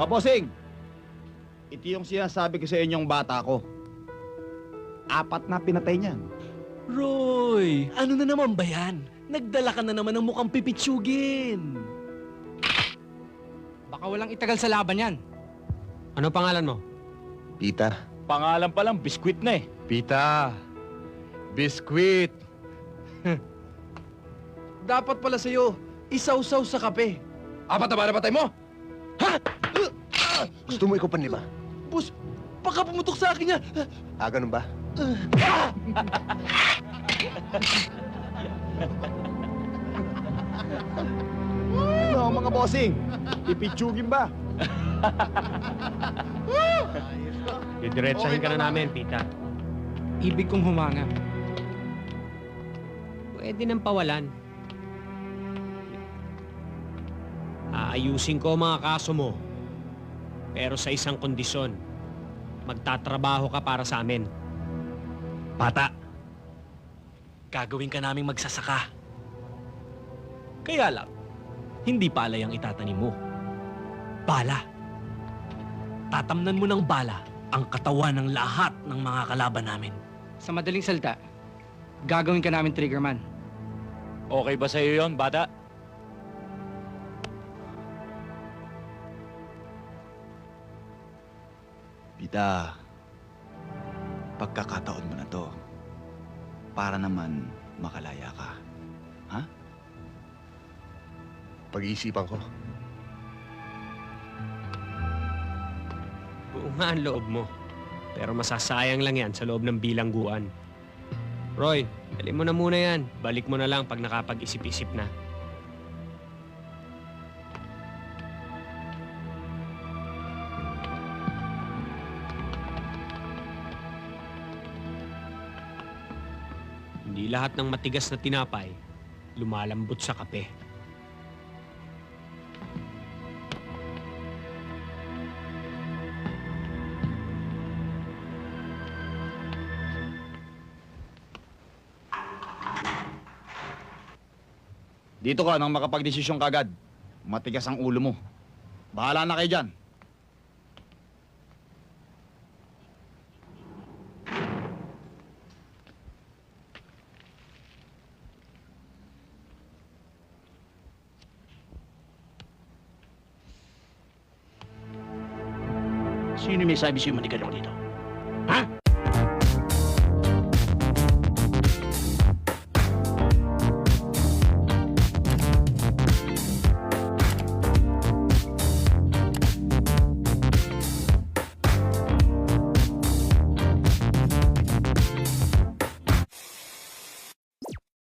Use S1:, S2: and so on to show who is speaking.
S1: Mga bossing, ito yung sinasabi ko sa inyong bata ko. 4 na pinatay niyan.
S2: Roy, ano na naman ba yan? Nagdala ka na naman ng mukhang pipitsugin.
S3: Baka walang itagal sa laban yan. Ano pangalan mo?
S4: Pita.
S1: Pangalan pa lang, biskwit na eh.
S4: Pita. Biskwit.
S2: Dapat pala sa'yo, isaw-saw sa kape.
S4: 4 na ba napatay mo? Ha? Gusto mo ikaw panlima?
S2: Boss, baka pumutok sa akin yan.
S4: Ganun ba?
S1: Ano mga bossing? Pipitsugin ba?
S3: Didiretsahin ka na namin, Pita. Ibig kong humanga. Pwede nang pawalan. Aayusin ko ang mga kaso mo. Pero sa isang kondisyon, magtatrabaho ka para sa amin.
S2: Bata, gagawin ka naming magsasaka. Kaya lang, hindi palay ang itatanim mo. Bala. Tatamnan mo ng bala ang katawan ng lahat ng mga kalaban namin.
S3: Sa madaling salita, gagawin ka namin triggerman.
S1: Okay ba sa'yo yon, bata? Pita, pagkakataon mo na to para naman makalaya ka. Ha?
S4: Pag-iisipan ko.
S3: Oo nga ang loob mo. Pero masasayang lang yan sa loob ng bilangguan. Roy, dali mo na muna yan. Balik mo na lang pag nakapag-isip-isip na. Hindi lahat ng matigas na tinapay lumalambot sa kape.
S1: Dito ka nang makapagdesisyon kagad. Matigas ang ulo mo. Bahala na kayo dyan.
S5: Sino may sabi sa'yo manigaw ako dito?